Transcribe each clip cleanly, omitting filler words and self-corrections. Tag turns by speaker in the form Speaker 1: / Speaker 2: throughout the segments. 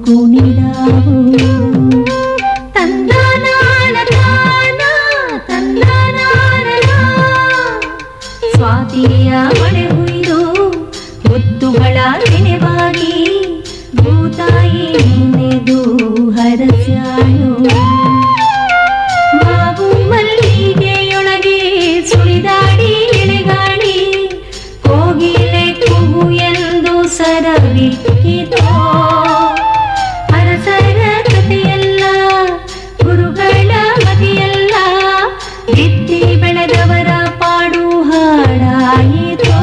Speaker 1: ಕುಣಿದಾವು ತಂದನಾನ ತಾನ ತಂದನಾನ ಸ್ವಾತಿಯ ಮಳೆ ಹುಯ್ದು ಮುತ್ತುಗಳ ನೆನೆವಾಗಿ ಭೂತಾಯಿ ನೆನೆದು ಹರಸ್ಯಾಳು ಮಾವು ಮಲ್ಲಿಗೆಯೊಳಗೆ ಸುಳಿದಾಡಿ ಎಳೆಗಾಡಿ ಕೋಗಿಲೆ ಕೂಗು ಎಂದು ಸರವಿಕ್ಕಿತೋ ಅರಸರ ಕಥೆಯಲ್ಲ ಗುರುಗಳ ಮತಿಯಲ್ಲ ಬಿತ್ತಿ ಬೆಳೆದವರ ಪಾಡು ಹಾಡಾಯಿತೋ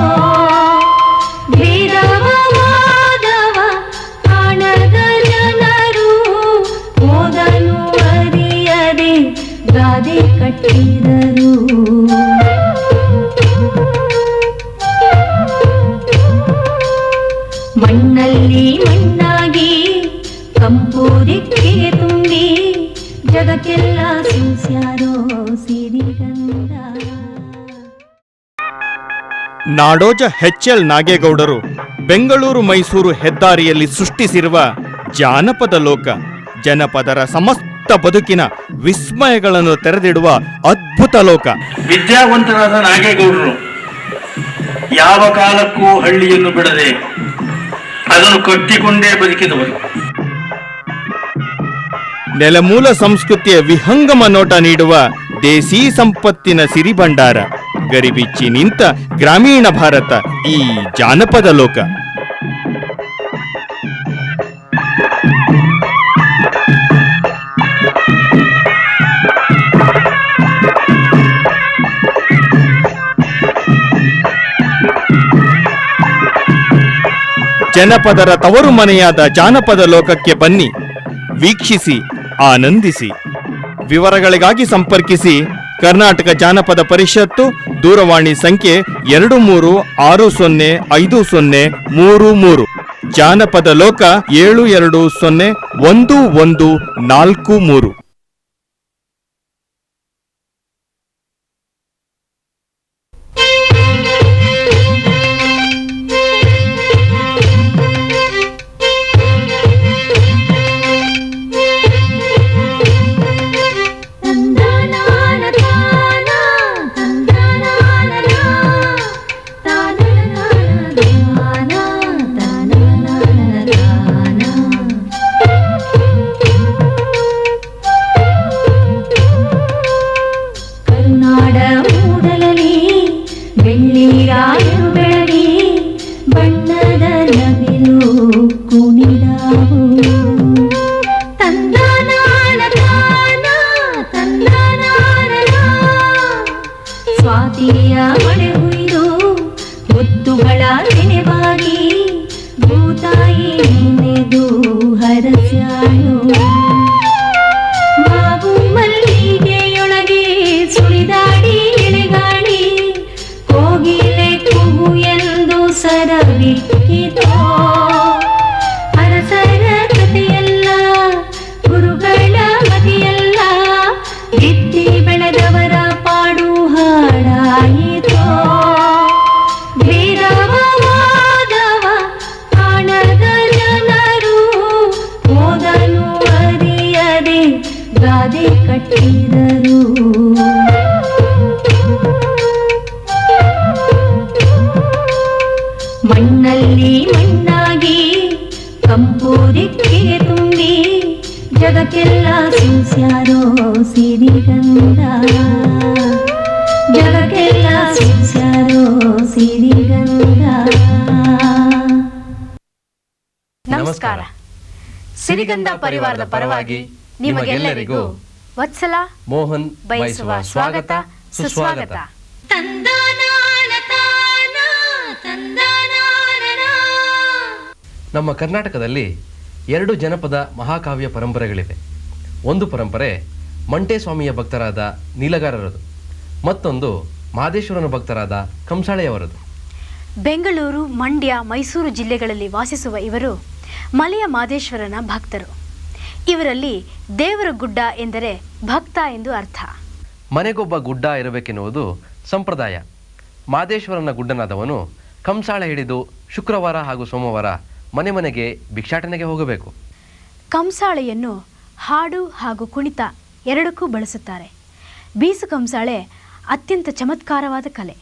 Speaker 1: ಭೇದವ ಮಾಧವ ಕಾಣದ ಜನರು ಓದನು ಅರಿಯದೆ ಗಾದೆ ಕಟ್ಟಿದರು ಮಣ್ಣಲ್ಲಿ ಮಣ್ಣಾಗಿ ಕಂಪು ದಿಕ್ಕಿಗೆ ತುಂಬಿ ಜಗಕ್ಕೆಲ್ಲ ಸೂಸ್ಯಾರೋ ಸಿರಿಗಂಧ.
Speaker 2: ನಾಡೋಜ ಎಚ್.ಎಲ್. ನಾಗೇಗೌಡರು ಬೆಂಗಳೂರು ಮೈಸೂರು ಹೆದ್ದಾರಿಯಲ್ಲಿ ಸೃಷ್ಟಿಸಿರುವ ಜಾನಪದ ಲೋಕ ಜನಪದರ ಸಮಸ್ತ ಬದುಕಿನ ವಿಸ್ಮಯಗಳನ್ನು ತೆರೆದಿಡುವ ಅದ್ಭುತ ಲೋಕ.
Speaker 3: ವಿದ್ಯಾವಂತರಾದ ನಾಗೇಗೌಡರು ಯಾವ ಕಾಲಕ್ಕೂ ಹಳ್ಳಿಯನ್ನು ಬಿಡದೆ ಅದನ್ನು ಕಟ್ಟಿಕೊಂಡೇ ಬದುಕಿದವರು.
Speaker 2: ನೆಲಮೂಲ ಸಂಸ್ಕೃತಿಯ ವಿಹಂಗಮ ನೋಟ ನೀಡುವ ದೇಸಿ ಸಂಪತ್ತಿನ ಸಿರಿಭಂಡಾರ ಗರಿಬಿಚ್ಚಿ ನಿಂತ ಗ್ರಾಮೀಣ ಭಾರತ ಈ ಜಾನಪದ ಲೋಕ. ಜನಪದರ ತವರು ಮನೆಯಾದ ಜಾನಪದ ಲೋಕಕ್ಕೆ ಬನ್ನಿ, ವೀಕ್ಷಿಸಿ, ಆನಂದಿಸಿ. ವಿವರಗಳಿಗಾಗಿ ಸಂಪರ್ಕಿಸಿ ಕರ್ನಾಟಕ ಜಾನಪದ ಪರಿಷತ್ತು, ದೂರವಾಣಿ ಸಂಖ್ಯೆ 23605033. ಜಾನಪದ ಲೋಕ 72011143. ಸ್ವಾತಿಯ ಮಳೆ ಹುಯ್ದು ಮುತ್ತುಗಳ ನೆನೆವಾಗಿ ಭೂತಾಯಿ ನೆನೆದು ಹರಸ್ಯಾಳು ಮಾವು ಮಲ್ಲಿಗೆಯೊಳಗೆ ಸುಳಿದಾಡಿ ಎಳೆಗಾಡಿ ಕೋಗಿಲೆ ಕೂಗು ಎಂದು ಸರವಿಕ್ಕಿತೋ ಅರಸರ ಕಥೆಯಲ್ಲ ಗುರುಗಳ ಮತಿಯಲ್ಲ ಬಿತ್ತಿ ಬೆಳೆದವರ ಪಾಡು ಹಾಡಾಯಿತೋ ಭೇದವ ಮಾಧವ ಕಾಣದ ಜನರು ಓದನು ಅರಿಯದೆ ಗಾದೆ ಕಟ್ಟಿದರು ಮಣ್ಣಲ್ಲಿ ಮಣ್ಣಾಗಿ ಕಂಪು ದಿಕ್ಕಿಗೆ ತುಂಬಿ ಜಗಕ್ಕೆಲ್ಲ ಸೂಸ್ಯಾರೋ ಸಿರಿಗಂಧ ಜಗಕ್ಕೆಲ್ಲ ಸೂಸ್ಯಾರೋ ಸಿರಿಗಂಧ.
Speaker 4: ನಮಸ್ಕಾರ. ಸಿರಿಗಂಧ ಪರಿವಾರದ ಪರವಾಗಿ ನಿಮಗೆಲ್ಲರಿಗೂ ವತ್ಸಲ ಮೋಹನ್ ಬಯಸುವ ಸ್ವಾಗತ ಸುಸ್ವಾಗತ.
Speaker 5: ನಮ್ಮ ಕರ್ನಾಟಕದಲ್ಲಿ 2 ಜನಪದ ಮಹಾಕಾವ್ಯ ಪರಂಪರೆಗಳಿವೆ. ಒಂದು ಪರಂಪರೆ ಮಂಟೇಸ್ವಾಮಿಯ ಭಕ್ತರಾದ ನೀಲಗಾರರದು, ಮತ್ತೊಂದು ಮಹದೇಶ್ವರನ ಭಕ್ತರಾದ ಕಂಸಾಳೆಯವರದು.
Speaker 4: ಬೆಂಗಳೂರು, ಮಂಡ್ಯ, ಮೈಸೂರು ಜಿಲ್ಲೆಗಳಲ್ಲಿ ವಾಸಿಸುವ ಇವರು ಮಲೆಯ ಮಹದೇಶ್ವರನ ಭಕ್ತರು. ಇವರಲ್ಲಿ ದೇವರ ಗುಡ್ಡ ಎಂದರೆ ಭಕ್ತ ಎಂದು ಅರ್ಥ.
Speaker 5: ಮನೆಗೊಬ್ಬ ಗುಡ್ಡ ಇರಬೇಕೆನ್ನುವುದು ಸಂಪ್ರದಾಯ. ಮಹದೇಶ್ವರನ ಗುಡ್ಡನಾದವನು ಕಂಸಾಳೆ ಹಿಡಿದು ಶುಕ್ರವಾರ ಹಾಗೂ ಸೋಮವಾರ ಮನೆ ಮನೆಗೆ ಭಿಕ್ಷಾಟನೆಗೆ ಹೋಗಬೇಕು.
Speaker 4: ಕಂಸಾಳೆಯನ್ನು ಹಾಡು ಹಾಗೂ ಕುಣಿತ ಎರಡಕ್ಕೂ ಬಳಸುತ್ತಾರೆ. ಬೀಸು ಕಂಸಾಳೆ ಅತ್ಯಂತ ಚಮತ್ಕಾರವಾದ ಕಲೆ.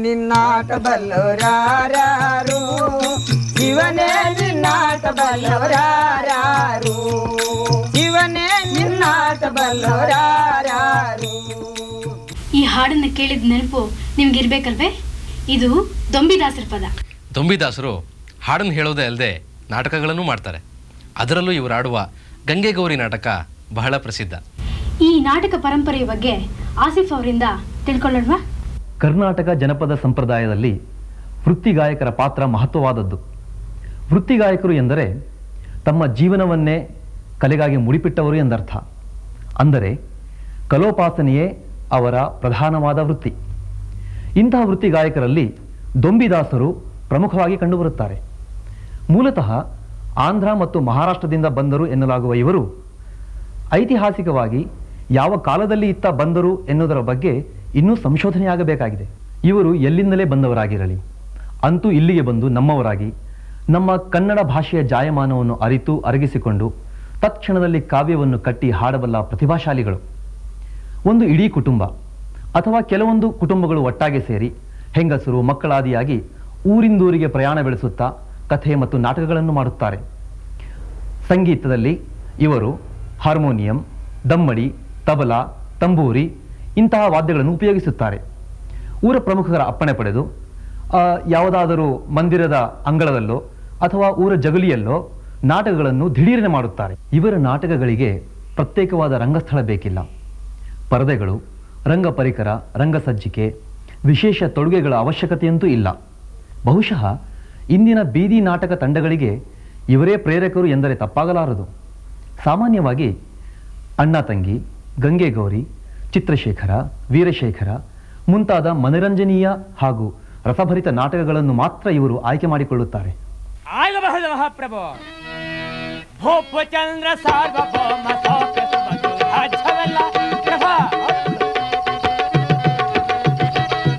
Speaker 2: ನಿನ್ನಾಟ ಬಲ್ಲವರಾರು ಶಿವನೇ ನಿನ್ನಾಟ ಬಲ್ಲವರಾರು ಶಿವನೇ ನಿನ್ನಾಟ ಬಲ್ಲವರಾರು.
Speaker 4: ಈ ಹಾಡನ್ನು ಕೇಳಿದ ನೆನಪು ನಿಮ್ಗಿರ್ಬೇಕಲ್ವೇ? ಇದು ದೊಂಬಿದಾಸರ ಪದ.
Speaker 5: ದೊಂಬಿದಾಸರು ಹಾಡನ್ನು ಹೇಳೋದೇ ಅಲ್ಲದೆ ನಾಟಕಗಳನ್ನು ಮಾಡ್ತಾರೆ. ಅದರಲ್ಲೂ ಇವರು ಆಡುವ ಗಂಗೆ ಗೌರಿ ನಾಟಕ ಬಹಳ ಪ್ರಸಿದ್ಧ.
Speaker 4: ಈ ನಾಟಕ ಪರಂಪರೆಯ ಬಗ್ಗೆ ಆಸಿಫ್ ಅವರಿಂದ ತಿಳ್ಕೊಳ್ಳೋಣವಾ?
Speaker 6: ಕರ್ನಾಟಕ ಜನಪದ ಸಂಪ್ರದಾಯದಲ್ಲಿ ವೃತ್ತಿಗಾಯಕರ ಪಾತ್ರ ಮಹತ್ವವಾದದ್ದು. ವೃತ್ತಿಗಾಯಕರು ಎಂದರೆ ತಮ್ಮ ಜೀವನವನ್ನೇ ಕಲೆಗಾಗಿ ಮುಡಿಪಿಟ್ಟವರು ಎಂದರ್ಥ. ಅಂದರೆ ಕಲೋಪಾಸನೆಯೇ ಅವರ ಪ್ರಧಾನವಾದ ವೃತ್ತಿ. ಇಂತಹ ವೃತ್ತಿ ಗಾಯಕರಲ್ಲಿ ದೊಂಬಿದಾಸರು ಪ್ರಮುಖವಾಗಿ ಕಂಡುಬರುತ್ತಾರೆ. ಮೂಲತಃ ಆಂಧ್ರ ಮತ್ತು ಮಹಾರಾಷ್ಟ್ರದಿಂದ ಬಂದರು ಎನ್ನಲಾಗುವ ಇವರು ಐತಿಹಾಸಿಕವಾಗಿ ಯಾವ ಕಾಲದಲ್ಲಿ ಇತ್ತ ಬಂದರು ಎನ್ನುವುದರ ಬಗ್ಗೆ ಇನ್ನೂ ಸಂಶೋಧನೆಯಾಗಬೇಕಾಗಿದೆ. ಇವರು ಎಲ್ಲಿಂದಲೇ ಬಂದವರಾಗಿರಲಿ, ಅಂತೂ ಇಲ್ಲಿಗೆ ಬಂದು ನಮ್ಮವರಾಗಿ ನಮ್ಮ ಕನ್ನಡ ಭಾಷೆಯ ಜಾಯಮಾನವನ್ನು ಅರಿತು ಅರಗಿಸಿಕೊಂಡು ತತ್ಕ್ಷಣದಲ್ಲಿ ಕಾವ್ಯವನ್ನು ಕಟ್ಟಿ ಹಾಡಬಲ್ಲ ಪ್ರತಿಭಾಶಾಲಿಗಳು. ಒಂದು ಇಡೀ ಕುಟುಂಬ ಅಥವಾ ಕೆಲವೊಂದು ಕುಟುಂಬಗಳು ಒಟ್ಟಾಗಿ ಸೇರಿ ಹೆಂಗಸರು ಮಕ್ಕಳಾದಿಯಾಗಿ ಊರಿಂದೂರಿಗೆ ಪ್ರಯಾಣ ಬೆಳೆಸುತ್ತಾ ಕಥೆ ಮತ್ತು ನಾಟಕಗಳನ್ನು ಮಾಡುತ್ತಾರೆ. ಸಂಗೀತದಲ್ಲಿ ಇವರು ಹಾರ್ಮೋನಿಯಂ, ದಮ್ಮಡಿ, ತಬಲಾ, ತಂಬೂರಿ ಇಂತಹ ವಾದ್ಯಗಳನ್ನು ಉಪಯೋಗಿಸುತ್ತಾರೆ. ಊರ ಪ್ರಮುಖರ ಅಪ್ಪಣೆ ಪಡೆದು ಯಾವುದಾದರೂ ಮಂದಿರದ ಅಂಗಳದಲ್ಲೋ ಅಥವಾ ಊರ ಜಗಲಿಯಲ್ಲೋ ನಾಟಕಗಳನ್ನು ದಿಢೀರನೆ ಮಾಡುತ್ತಾರೆ. ಇವರ ನಾಟಕಗಳಿಗೆ ಪ್ರತ್ಯೇಕವಾದ ರಂಗಸ್ಥಳ ಬೇಕಿಲ್ಲ. ಪರದೆಗಳು, ರಂಗ ಪರಿಕರ, ರಂಗಸಜ್ಜಿಕೆ, ವಿಶೇಷ ತೊಡುಗೆಗಳ ಅವಶ್ಯಕತೆಯಂತೂ ಇಲ್ಲ. ಬಹುಶಃ ಇಂದಿನ ಬೀದಿ ನಾಟಕ ತಂಡಗಳಿಗೆ ಇವರೇ ಪ್ರೇರಕರು ಎಂದರೆ ತಪ್ಪಾಗಲಾರದು. ಸಾಮಾನ್ಯವಾಗಿ ಅಣ್ಣ ತಂಗಿ, ಗಂಗೆಗೌರಿ, ಚಿತ್ರಶೇಖರ, ವೀರಶೇಖರ ಮುಂತಾದ ಮನರಂಜನೀಯ ಹಾಗೂ ರಸಭರಿತ ನಾಟಕಗಳನ್ನು ಮಾತ್ರ ಇವರು ಆಯ್ಕೆ ಮಾಡಿಕೊಳ್ಳುತ್ತಾರೆ.
Speaker 7: ಆಗಬಹುದು ಮಹಾಪ್ರಭು. ಭೂಪಚಂದ್ರ ಸಾರ್ವಭೌಮ ರಾಜ್ಯವೆಲ್ಲ ಪ್ರಭಾ.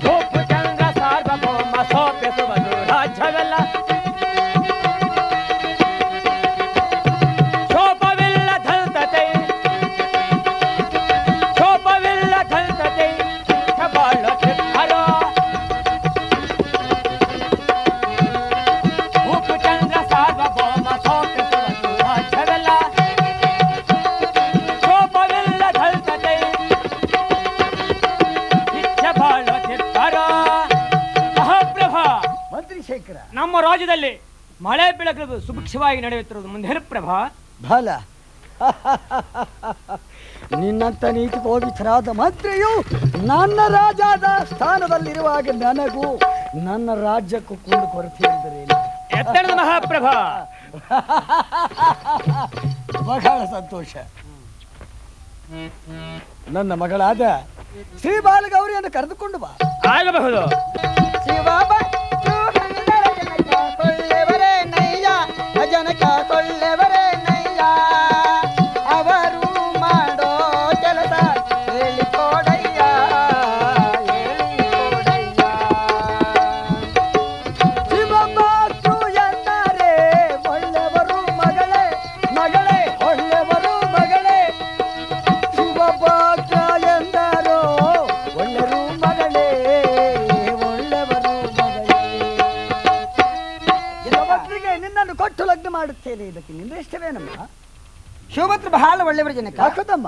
Speaker 7: ಭೂಪಚಂದ್ರ ಸಾರ್ವಭೌಮ ಸೋಪಿಸುವುದು ರಾಜ್ಯವೆಲ್ಲ. ಶೋಭವಿಲ್ಲ ಧಲ್ತತೆ, ಶೋಭವಿಲ್ಲ ಧಲ್ತತೆ ಬಾಳು ಚಿತ್ತರೋ. ಭೂಪಚಂದ್ರ ಸಾರ್ವಭೌಮ ಸೋಪಿಸುವುದು ರಾಜ್ಯವೆಲ್ಲ. ಶೋಭವಿಲ್ಲ ಧಲ್ತತೆ ನಿತ್ಯ ಬಾಳು ಚಿತ್ತರೋ. ಮಹಾಪ್ರಭಾ,
Speaker 2: ಮಂತ್ರಿಶೇಖರ,
Speaker 7: ನಮ್ಮ ರಾಜ್ಯದಲ್ಲಿ ಮಳೆ ಬೆಳಕುಗಳು ಸುಭಿಕ್ಷವಾಗಿ ನಡೆಯುತ್ತಿರುವುದು ಮುಂದೇನು ಪ್ರಭಾ?
Speaker 2: ಬಲ ನಿನ್ನಂತ ನೀತಿ ಕೋಪಿತರಾದ ಮಂತ್ರಿಯು ನನ್ನ ರಾಜಾದ ಸ್ಥಾನದಲ್ಲಿರುವಾಗ ನನಗೂ ನನ್ನ ರಾಜ್ಯಕ್ಕೂ ಕುಂದು ಕೊರತೆ ಎಂದರೇನು?
Speaker 7: ಎತ್ತರದ ಮಹಾಪ್ರಭಾ.
Speaker 2: ಬಹಳ ಸಂತೋಷ. ನನ್ನ ಮಗಳಾದ ಶ್ರೀ ಬಾಲಗೌರಿಯನ್ನು ಕರೆದುಕೊಂಡು ಬಾ.
Speaker 7: ಆಗಬಹುದು.
Speaker 2: ಜನಕ ಕೊಳ್ಳೆವರೇ ನಯ್ಯ, ಅವರು ಮಾಡೋ ಕೆಲಸ ಹೇಳಿಕೊಡಯ್ಯ, ಹೇಳಿಕೊಡಯ್ಯ. ಶಿವಭಕ್ತು ಎಂದರೆ ಒಳ್ಳೆವರು ಮಗಳೇ, ಮಗಳೇ ಒಳ್ಳೆವರು ಮಗಳೇ. ಶಿವಭಕ್ತ ಎಂದರೋ ಒಳ್ಳೆರು ಮಗಳೇ, ಒಳ್ಳೆವರು ಮಗಳೇ. ಶಿವಭಕ್ತಿಗೆ ನಿನ್ನನ್ನು ಕೊಟ್ಟು ಲಗ್ನ ಮಾಡುತ್ತೇನೆ. ಇದಕ್ಕೆ ನಿನ್ನ ಇಷ್ಟವೇನಮ್ಮ? ಶಿವಭಕ್ತರು ಬಹಳ ಒಳ್ಳೆಯವರು ಜನಕ. ಹಾಕದಮ್ಮ.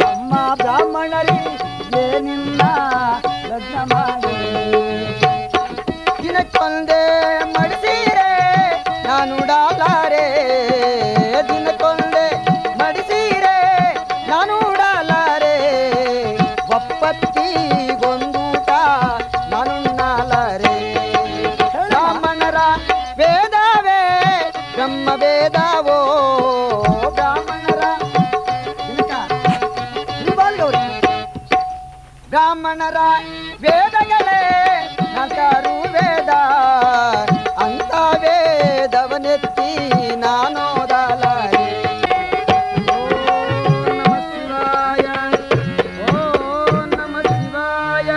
Speaker 2: ಅಮ್ಮ ಬ್ರಾಹ್ಮಣರಿಗೆ ನಿನ್ನ ಲಗ್ನ ಮಾಡಿ ದಿನಕ್ಕೊಂದೇ ಮಡಿಸಿರೆ ನಾನು ಉಡಾಲಾರೆ, ದಿನಕ್ಕೊಂದೇ ಮಡಿಸಿರೆ ನಾನು ಉಡಾಲಾರೆ, ಒಪ್ಪತ್ತಿಗೊಂದೂಟ ನಾನುಣ್ಣಾಲಾರೆ. ಬ್ರಾಹ್ಮಣರ ವೇದವೇ ಬ್ರಹ್ಮ ವೇದವೋ, ಬ್ರಾಹ್ಮಣರ ಬ್ರಾಹ್ಮಣರ ವೇದಗಳೇ ನಂತರು ವೇದ, ಅಂತ ವೇದವನೆತ್ತಿ ನಾನೋದಲಾರೆ. ಓ ನಮ ಶಿವಾಯ, ಓ ನಮ ಶಿವಾಯ.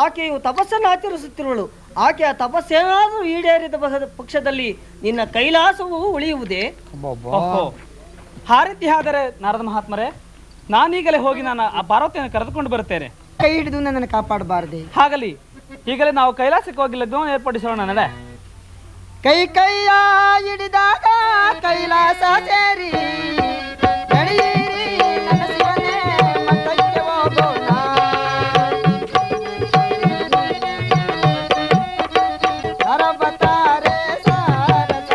Speaker 8: ಆಕೆಯು ತಪಸ್ಸನ್ನು ಆಚರಿಸುತ್ತಿರುವಳು. ಆಕೆಯ ತಪಸ್ಸೇನಾದರೂ ಈಡೇರಿದ ಪಕ್ಷದಲ್ಲಿ ನಿನ್ನ ಕೈಲಾಸವು ಉಳಿಯುವುದೇ?
Speaker 7: ಓಹೋ, ಹಾರತಿ ಆದರೆ ನಾರದ ಮಹಾತ್ಮರೇ, ನಾನೀಗಲೇ ಹೋಗಿ ನಾನು ಆ ಪಾರ್ವತಿಯನ್ನು ಕರೆದುಕೊಂಡು ಬರುತ್ತೇನೆ.
Speaker 2: ಕೈ ಹಿಡಿದು ನನ್ನನ್ನು ಕಾಪಾಡಬಾರದೆ?
Speaker 7: ಹಾಗಲಿ, ಈಗಲೇ ನಾವು ಕೈಲಾಸಕ್ಕೆ ಹೋಗಿ ಲಗ್ನವನ್ನು ಏರ್ಪಡಿಸೋಣ. ನಡೆ.
Speaker 2: ಕೈ ಕೈಯ ಹಿಡಿದಾಗ ಕೈಲಾಸ ಸೇರಿ ನಡೆಯಿರಿ ನನ್ನ ಶಿವನೇ ಮತ್ತಕ್ಕೆ ಹೋಗೋಣ. ಹರಬತಾರೆ ಸಾರಸ,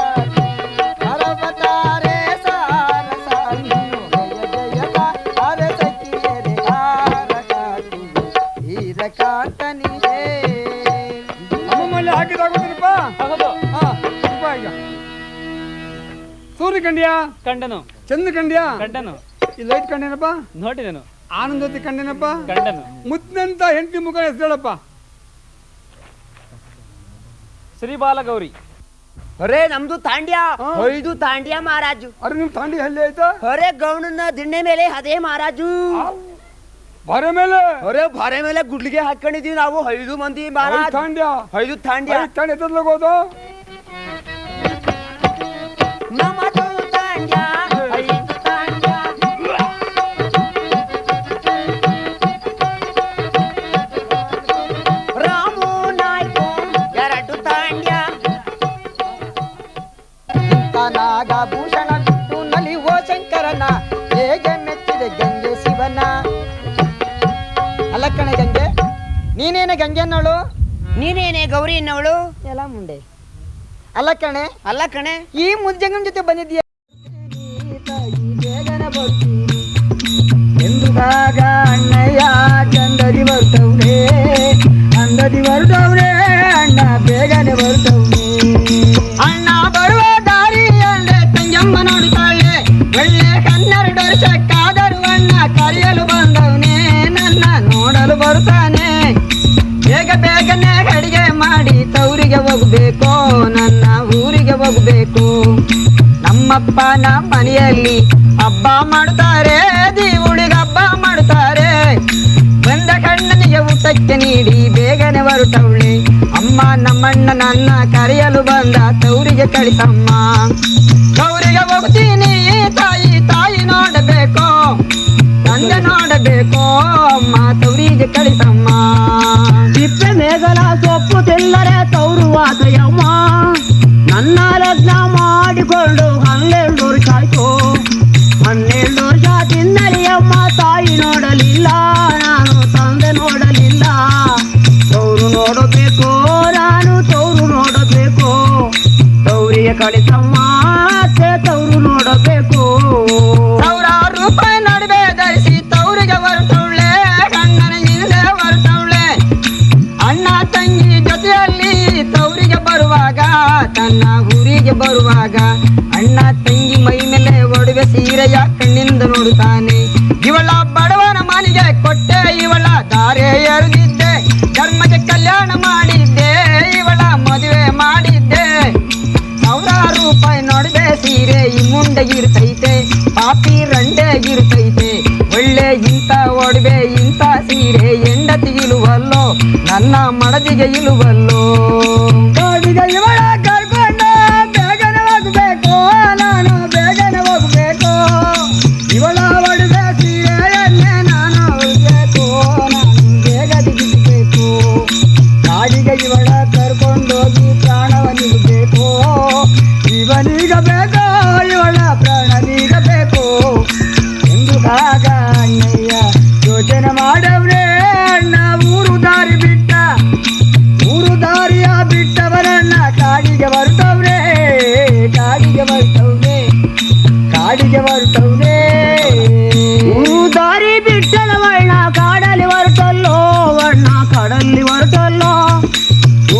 Speaker 2: ಹರಬತಾರೆ ಸಾರಸ, ಜಯ ಜಯದ ಅರಸಕಿಯರೆ ಹಾರಕಾಟಿ ಹೀರ ಕಾಂತನಿಗೆ.
Speaker 9: ಅಮ್ಮಮ್ಮಲ್ಲಿ ಹಾಕಿದಾಗುತ್ತೇನಪ್ಪ.
Speaker 7: ಹೌದು.
Speaker 2: ಈಗ ಸೂರ್ಯ ಕಂಡ್ಯಾ?
Speaker 7: ಕಂಡನು.
Speaker 2: ಚಂದ್ರ ಕಂಡ್ಯಾ?
Speaker 7: ಕಂಡನು.
Speaker 2: ಈ ಲೈಟ್ ಕಂಡೇನಪ್ಪ?
Speaker 7: ನೋಡಿದನು.
Speaker 2: ಆನಂದವತಿ ಕಂಡೇನಪ್ಪ?
Speaker 7: ಕಂಡನು.
Speaker 2: ಮುತ್ತಿನಂತ ಹೆಂಡತಿ ಮುಖ ಹೆಸರಪ್ಪ?
Speaker 7: ಶ್ರೀಬಾಲಗೌರಿ.
Speaker 8: ಅರೆ ನಮ್ದು ತಾಂಡ್ಯ, ಹೊಯ್ದು ತಾಂಡ್ಯ ಮಹಾರಾಜು.
Speaker 2: ಅರೆ ನಿಮ್ ತಾಂಡಿ ಹಳ್ಳಿ ಆಯ್ತಾ?
Speaker 8: ಅರೆ ಗೌಣನ ದಿಣ್ಣೆ ಮೇಲೆ ಅದೇ ಮಹಾರಾಜು.
Speaker 2: ಬರ ಮೇಲೆ?
Speaker 8: ಅರೆ ಬರೆ ಮೇಲೆ ಗುಡ್ಲಿಗೆ ಹಾಕೊಂಡಿದೀವಿ ನಾವು 5 ಮಂದಿ ಮಹಾರಾಜ್.
Speaker 2: ತಾಂಡ್ಯ
Speaker 8: 5 ತಾಂಡ್ಯ.
Speaker 2: ತಾಂಡ್ಯ ಎತ್ತೋದು
Speaker 8: ನಮ್ಮದು ತಾಂಡ್ಯ 5 ತಾಂಡ್ಯ. ರಾಮು ನಾಯ್ಕು 2 ತಾಂಡ್ಯ.
Speaker 2: ನಾಗಭೂಷಣ ಬಿಟ್ಟು ನಲಿವೋ ಶಂಕರನ ಹೇಗೆ ಮೆಚ್ಚಿದೆ ಗಂಗೆ ಶಿವನ. ಅಲ್ಲ ಕಣೆ ಗಂಗೆ, ನೀನೇನೆ ಗಂಗೆ ಅನ್ನೋಳು?
Speaker 8: ನೀನೇನೆ ಗೌರಿ ಅನ್ನವಳು?
Speaker 2: ಎಲ್ಲ ಮುಂಡೆ. ಅಲ್ಲ ಕಣೆ,
Speaker 8: ಅಲ್ಲ ಕಣೆ,
Speaker 2: ಈ ಮುಜ್ಜಂಗನ್ ಜೊತೆ ಬಂದಿದ್ದೀಯ ಬೇಗನೆ ಬರ್ತೀನಿ ಎಂದುದಾಗ ಅಣ್ಣಯ್ಯ ಚಂದದಿ ಬರ್ತವ್ರೆ, ಅಂದದಿ ಬರ್ತವ್ರೆ ಅಣ್ಣ ಬೇಗನೆ ಬರ್ತವ್ರೆ. ಅಣ್ಣ ಬರುವ ದಾರಿ ಅಂದ್ರೆ ತಂಜಮ್ಮ ನೋಡುತ್ತಾಳೆ, ಒಳ್ಳೆ 12 ವರ್ಷಕ್ಕಾದರೂ ಅಣ್ಣ ಕರೆಯಲು ಬಂದವನೇ, ನನ್ನ ನೋಡಲು ಬರುತ್ತಾನೆ. ಬೇಗ ಬೇಗನೆ ಅಡಿಗೆ ಮಾಡಿ ತವರಿಗೆ ಹೋಗ್ಬೇಕು, ನನ್ನ ಊರಿಗೆ ಹೋಗ್ಬೇಕು. ನಮ್ಮಪ್ಪನ ಮನೆಯಲ್ಲಿ ಹಬ್ಬ ಮಾಡುತ್ತಾರೆ, ದೀವುಳಿಗೆ ಹಬ್ಬ ಮಾಡುತ್ತಾರೆ. ಬಂದ ಕಣ್ಣನಿಗೆ ಊಟಕ್ಕೆ ನೀಡಿ ಬೇಗನೆ ಹೊರಟವಳೆ. ಅಮ್ಮ ನಮ್ಮಣ್ಣ ನನ್ನ ಕರೆಯಲು ಬಂದ, ತವರಿಗೆ ಕಳಿಸಮ್ಮ. ತವರಿಗೆ ಹೋಗ್ತೀನಿ ತಾಯಿ, ತಾಯಿ ನೋಡಬೇಕು, ತಂದೆ ನೋಡಬೇಕು, ಅಮ್ಮ ತವರಿಗೆ ಕಳಿಸಮ್ಮ.
Speaker 8: ತಿಪ್ಪೆ ಮೇಗಲ ಸೊಪ್ಪು ತಿಲ್ಲರೆ ತವರು ವಾಸಯಮ್ಮ. ನನ್ನ ಲಗ್ನ ಮಾಡಿಕೊಂಡು 12 ವರ್ಷ ಆಯ್ತು. 12 ವರ್ಷ ತಿನ್ನಲಿ ಅಮ್ಮ, ತಾಯಿ ನೋಡಲಿಲ್ಲ, ನಾನು ತಂದೆ ನೋಡಲಿಲ್ಲ. ತವರು ನೋಡಬೇಕು, ನಾನು ತವರು ನೋಡಬೇಕು. ತವರಿಗೆ ಕಳಿಸಮ್ಮ, ಅತ್ತೆ ತವರು ನೋಡಬೇಕು.
Speaker 2: 1000 ರೂಪಾಯಿ ನಡುವೆ ಧರಿಸಿ ತವರಿಗೆ ಹೊರಟವಳೆ, ಗಂಡನ ಹಿಂದೆ ಹೊರಟವಳೆ. ಅಣ್ಣ ತಂಗಿ ಜೊತೆಯಲ್ಲಿ ತವರಿಗೆ ಬರುವಾಗ, ತನ್ನ ಊರಿಗೆ ಬರುವಾಗ ಅಣ್ಣ ತಂಗಿ ಮೈ ಮೇಲೆ ಒಡವೆ ಸೀರೆಯ ಕಣ್ಣಿಂದ ನೋಡುತ್ತಾನೆ. ಇವಳ ಬಡವನ ಮನೆಗೆ ಕೊಟ್ಟೆ, ಇವಳ ದಾರೆ ಎರೆದಿದ್ದೆ, ಧರ್ಮಕ್ಕೆ ಕಲ್ಯಾಣ ಮಾಡಿದ್ದೆ, ಇವಳ ಮದುವೆ ಮಾಡಿದ್ದೆ. 1000 ರೂಪಾಯಿ ನೋಡಿದೆ ಸೀರೆ ಈ ಮುಂಡೆ ಇರ್ತೈತೆ, ಪಾಪಿ ರಂಡೆ ಇರ್ತೈತೆ. ಒಳ್ಳೆ ಇಂಥ ಒಡವೆ ಇಂಥ ಸೀರೆ ಹೆಂಡತಿಗೆ ಇಳುವಲ್ಲೋ, ನನ್ನ ಮಡದಿಗೆ ಇಳುವಲ್ಲೋ. ಇವಳ ಕರ್ಕೊಂಡು ಬೇಗನೆ ಹೋಗ್ಬೇಕು, ನಾನು ಬೇಗನೆ ಹೋಗ್ಬೇಕು. ಇವಳ ಒಡವೆ ಸೀರೆಯನ್ನೇ ನಾನು ಹೋಗ್ಬೇಕು, ನಾನು ಬೇಗ ದಿಗಿಬೇಕು. ಕಾಡಿಗೆ ಇವಳ ಕರ್ಕೊಂಡೋಗಿ ಪ್ರಾಣವ ನಿಲ್ಲಬೇಕು, ಇವನೀಗ ಬೇಕು, ಇವಳ ಪ್ರಾಣನೀಗ ಬೇಕು. ಎಂದು ಆಗ ಅಣ್ಣಯ್ಯ ಯೋಚನೆ ಮಾಡವ್ರೆ. ಅಣ್ಣ ಊರು ದಾರಿ ಬಿಟ್ಟ, ಊರು ದಾರಿಯ ಬಿಟ್ಟವರಣ್ಣ ಕಾಡಿಗೆ ಬರ್ತವ್ರೆ, ಕಾಡಿಗೆ ಬರ್ತವ್ರೆ, ಕಾಡಿಗೆ ಬರ್ತವ್ರೆ.
Speaker 8: ಊರು ದಾರಿ ಬಿಟ್ಟಲವಣ್ಣ ಕಾಡಲ್ಲಿ ಹೊರಟಲ್ಲೋ, ಅಣ್ಣ ಕಾಡಲ್ಲಿ ಹೊರಟಲ್ಲೋ.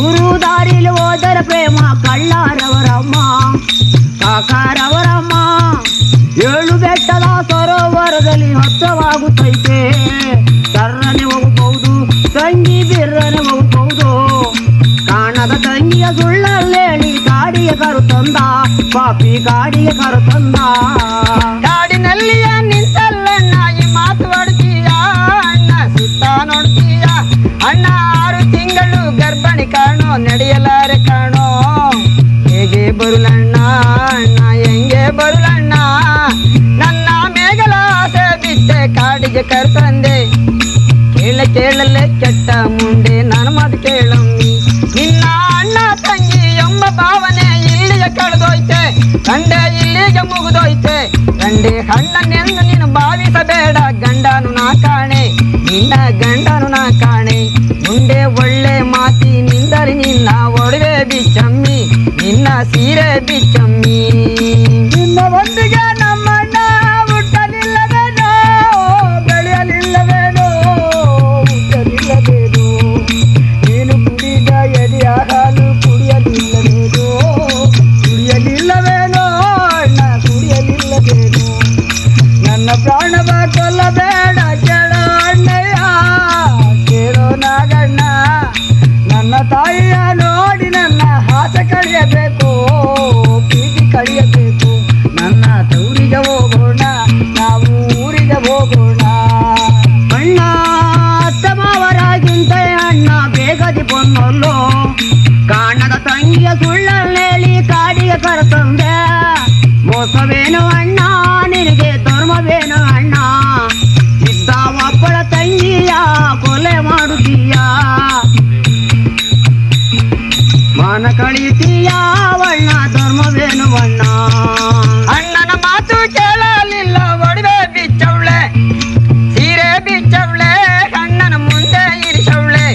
Speaker 8: ಊರು ದಾರಿಲಿ ಹೋದರ ಪ್ರೇಮ ಕಳ್ಳರವರಮ್ಮ, ಕಾಕಾರವರಮ್ಮ. 7 ಬೆಟ್ಟದ ಸರೋವರದಲ್ಲಿ ಹತ್ತವಾಗುತ್ತೈತೆ, ಕರ್ರನೆ ಹೋಗಬಹುದು, ತಂಗಿ ಬಿರ್ರನೆ ಹೋಗಬಹುದು. ಕಾಣದ ತಂಗಿಯ ಸುಳ್ಳಲ್ಲೇಳಿ ಕಾಡಿಗೆ ಕರು ತಂದ, ಪಾಪಿ ಕಾಡಿಗೆ ಕರು ತಂದ.
Speaker 2: ಕಾಡಿನಲ್ಲಿಯ ನಿಂತಲ್ಲಣ್ಣ ಈ ಮಾತು ಆಡ್ತೀಯ, ಅಣ್ಣ ಸುತ್ತ ನೋಡ್ತೀಯ. ಅಣ್ಣ 6 ತಿಂಗಳು ಗರ್ಭಿಣಿ ಕಾಣೋ, ನಡೆಯಲಾರೆ ಕಾಣೋ. ಹೇಗೆ ಬರುಲಣ್ಣ ಅಣ್ಣ, ಹೆಂಗೆ ಬರುಲಣ್ಣ. ನನ್ನ ಮೇಗಲ ಆಸೆ ಬಿಟ್ಟೆ ಕಾಡಿಗೆ ಕರ್ತಂದೆ. ಕೇಳಲೆ ಕೆಟ್ಟ ಮುಂಡೆ ನನ್ನ ಮಾತು ಕೇಳಮ್ಮಿ. ನಿನ್ನ ಅಣ್ಣ ತಂಗಿ ಎಂಬ ಭಾವನೆ ಇಲ್ಲಿಗೆ ಕಳೆದೋಯ್ತೆ, ಗಂಡೆ ಇಲ್ಲಿಗೆ ಮುಗಿದೋಯ್ತೆ. ಗಂಡೆ ಹಣ್ಣನೆಂದು ನೀನು ಭಾವಿಸಬೇಡ, ಗಂಡನು ನಾ ಕಾಣೆ, ನಿನ್ನ ಗಂಡನು ನಾ ಕಾಣೆ. ಮುಂದೆ ಒಳ್ಳೆ ಮಾತಿನಿಂದಲೇ ನಿನ್ನ ಒಡವೆ ಬಿಚ್ಚಮ್ಮಿ, ನಿನ್ನ ಸೀರೆ ಬಿಚ್ಚಮ್ಮಿ. ನಿನ್ನ ಒಂದಿಗೆ ನಮ್ಮಣ್ಣ ಹುಟ್ಟಲಿಲ್ಲವೇನೋ, ಬೆಳೆಯಲಿಲ್ಲವೇನೋ, ಹುಟ್ಟಲಿಲ್ಲವೇನೋ. ನೀನು ಕುಡಿದ ಎದೆಯ ಹಾಲು ಕುಡಿಯಲಿಲ್ಲ ಆಸೆ ಕಳೆಯಬೇಕು, ಪ್ರೀತಿ ಕಳೆಯಬೇಕು. ನನ್ನ ತವರಿಗೆ ಹೋಗೋಣ, ನಾವು ಊರಿಗೆ ಹೋಗೋಣ.
Speaker 8: ಅಣ್ಣ ಅತ್ತಮಾವರಾಗಿಂತ ಅಣ್ಣ ಬೇಗದಿ ಬಂದಲ್ಲೋ, ಕಾಣದ ತಂಗಿಯ ಸುಳ್ಳಲ್ಲಿ ಕಾಡಿಗೆ ಕರೆತಂದೆ. ಮೋಸವೇನು ಅಣ್ಣ ನಿನಗೆ, ಧರ್ಮವೇನು ಅಣ್ಣ, ಇದ್ದ ಒಬ್ಬಳ ತಂಗಿಯ ಕೊಲೆ ಮಾಡುತ್ತೀಯ, ಮಾನ ಕಳೀತೀಯ ಅಣ್ಣ, ಧರ್ಮವೇನು ಅಣ್ಣ.
Speaker 2: ಅಣ್ಣನ ಮಾತು ಕೇಳಲಿಲ್ಲ, ಒಡವೆ ಬಿಚ್ಚವಳೆ, ಸೀರೆ ಬಿಚ್ಚವಳೆ, ಅಣ್ಣನ ಮುಂದೆ ಇರಿಸವಳೆ.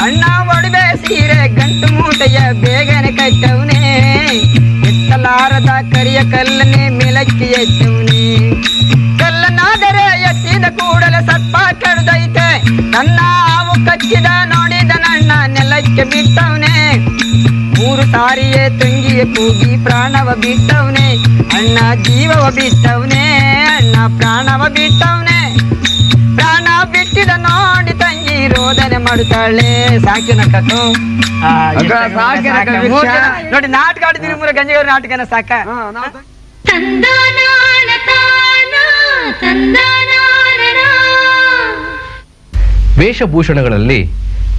Speaker 2: ಅಣ್ಣ ಒಡವೆ ಸೀರೆ ಗಂಟು ಮೂಟೆಯ ಬೇಗನೆ ಕಟ್ಟವನೇ, ಎತ್ತಲಾರದ ಕರಿಯ ಕಲ್ಲನೆ ಮೇಲಕ್ಕೆ ಎತ್ತವನೇ. ಕಲ್ಲನಾದರೆ ಎತ್ತಿದ ಕೂಡಲೇ ಸತ್ಪ ಕೆಡದೈತೆ, ನನ್ನ ಹಾವು ಕಚ್ಚಿದ ನೋಡಿದ ನನ್ನ ನೆಲಕ್ಕೆ ಬಿಟ್ಟವನೇ. 3 ಸಾರಿಯೇ ತಂಗಿಯ ಕೂಗಿ ಪ್ರಾಣವ ಬಿಟ್ಟವನೇ, ಅಣ್ಣ ಜೀವವ ಬಿಟ್ಟವನೇ, ಅಣ್ಣ ಪ್ರಾಣವ ಬಿಟ್ಟವನೇ. ಪ್ರಾಣ ಬಿಟ್ಟಿದ ನೋಡಿ ತಂಗಿ ರೋದನೆ ಮಾಡುತ್ತಾಳೆ. ಸಾಕಿನ ಕಥು ನೋಡಿ, ನಾಟಕ ಆಡಿದ್ರಿ ಮೂರ ಗಂಜೆಗೌರ ನಾಟಕನ ಸಾಕ.
Speaker 1: ತಂದನಾನ ತಾನ ತಂದನಾನ.
Speaker 5: ವೇಷಭೂಷಣಗಳಲ್ಲಿ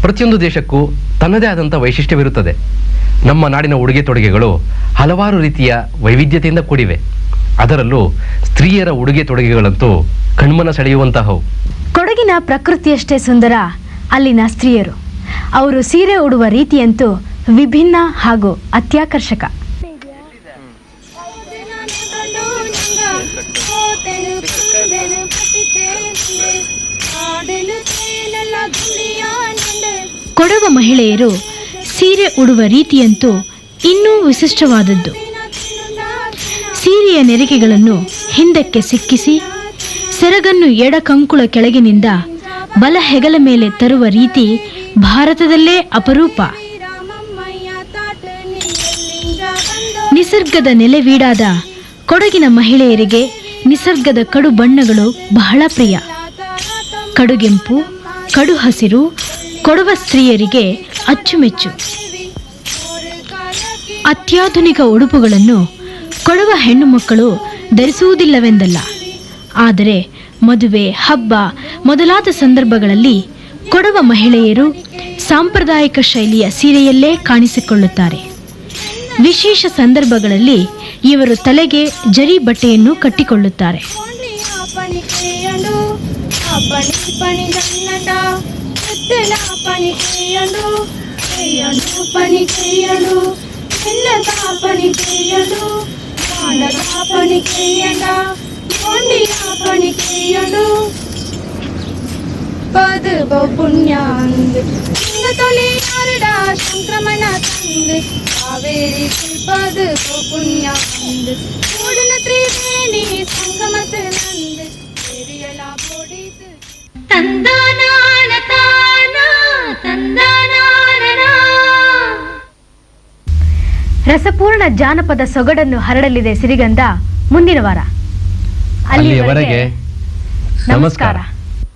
Speaker 5: ಪ್ರತಿಯೊಂದು ದೇಶಕ್ಕೂ ತನ್ನದೇ ಆದಂಥ ವೈಶಿಷ್ಟ್ಯವಿರುತ್ತದೆ. ನಮ್ಮ ನಾಡಿನ ಉಡುಗೆ ತೊಡುಗೆಗಳು ಹಲವಾರು ರೀತಿಯ ವೈವಿಧ್ಯತೆಯಿಂದ ಕೂಡಿವೆ. ಅದರಲ್ಲೂ ಸ್ತ್ರೀಯರ ಉಡುಗೆ ತೊಡುಗೆಗಳಂತೂ ಕಣ್ಮನ ಸೆಳೆಯುವಂತಹವು.
Speaker 4: ಕೊಡಗಿನ ಪ್ರಕೃತಿಯಷ್ಟೇ ಸುಂದರ ಅಲ್ಲಿನ ಸ್ತ್ರೀಯರು. ಅವರು ಸೀರೆ ಉಡುವ ರೀತಿಯಂತೂ ವಿಭಿನ್ನ ಹಾಗೂ ಅತ್ಯಾಕರ್ಷಕ. ಕೊಡವ ಮಹಿಳೆಯರು ಸೀರೆ ಉಡುವ ರೀತಿಯಂತೂ ಇನ್ನೂ ವಿಶಿಷ್ಟವಾದದ್ದು. ಸೀರೆಯ ನೆರಿಗೆಗಳನ್ನು ಹಿಂದಕ್ಕೆ ಸಿಕ್ಕಿಸಿ ಸೆರಗನ್ನು ಎಡಕಂಕುಳ ಕೆಳಗಿನಿಂದ ಬಲ ಹೆಗಲ ಮೇಲೆ ತರುವ ರೀತಿ ಭಾರತದಲ್ಲೇ ಅಪರೂಪ. ನಿಸರ್ಗದ ನೆಲೆವೀಡಾದ ಕೊಡಗಿನ ಮಹಿಳೆಯರಿಗೆ ನಿಸರ್ಗದ ಕಡು ಬಣ್ಣಗಳು ಬಹಳ ಪ್ರಿಯ. ಕಡುಗೆಂಪು, ಕಡು ಹಸಿರು ಕೊಡವ ಸ್ತ್ರೀಯರಿಗೆ ಅಚ್ಚುಮೆಚ್ಚು. ಅತ್ಯಾಧುನಿಕ ಉಡುಪುಗಳನ್ನು ಕೊಡವ ಹೆಣ್ಣು ಮಕ್ಕಳು ಧರಿಸುವುದಿಲ್ಲವೆಂದಲ್ಲ. ಆದರೆ ಮದುವೆ, ಹಬ್ಬ ಮೊದಲಾದ ಸಂದರ್ಭಗಳಲ್ಲಿ ಕೊಡವ ಮಹಿಳೆಯರು ಸಾಂಪ್ರದಾಯಿಕ ಶೈಲಿಯ ಸೀರೆಯಲ್ಲೇ ಕಾಣಿಸಿಕೊಳ್ಳುತ್ತಾರೆ. ವಿಶೇಷ ಸಂದರ್ಭಗಳಲ್ಲಿ ಇವರು ತಲೆಗೆ ಜರಿ ಬಟ್ಟೆಯನ್ನು ಕಟ್ಟಿಕೊಳ್ಳುತ್ತಾರೆ.
Speaker 1: ಪದ ಪುಣ್ಯಾಂದ್ ತೊಳಿ ಅರಡ ಸಂಕ್ರಮಣ ತಂದ್ ಕಾವೇರಿ ಪದ ಪುಣ್ಯಾಂದ್ ಕೂಡಲ ತ್ರಿವೇಣಿ ಸಂಗಮದ ನಂದ್ ಹಿರಿಯಳ ಬೋಡಿದು ತಂದನಾನ ತಾನ ತಂದನಾನ.
Speaker 4: ರಸಪೂರ್ಣ ಜಾನಪದ ಸೊಗಡನ್ನು ಹರಡಲಿದೆ ಸಿರಿಗಂಧ ಮುಂದಿನ ವಾರ.
Speaker 5: ಅಲ್ಲಿಯವರೆಗೆ ನಮಸ್ಕಾರ.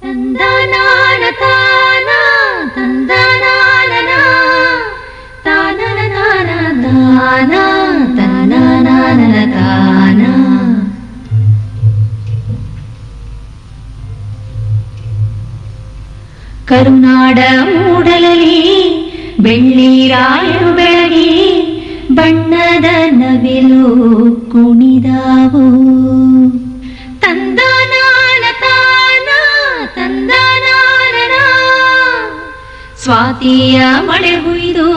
Speaker 1: ತಂದನಾನ ತಾನ ತಂದನಾನ ತಾನನ ತಾನ ತನನಾನ ತಾನ. ಕರುನಾಡ ಮೂಡಲಲಿ ಬೆಳ್ಳಿರಾಯರು ಬೆಳಗಿ ಬಣ್ಣದ ನವಿಲು ಕುಣಿದಾವು. ತಂದನಾನ ತಾನ ತಂದನಾನ. ಸ್ವಾತಿಯ ಮಳೆ ಹುಯ್ದು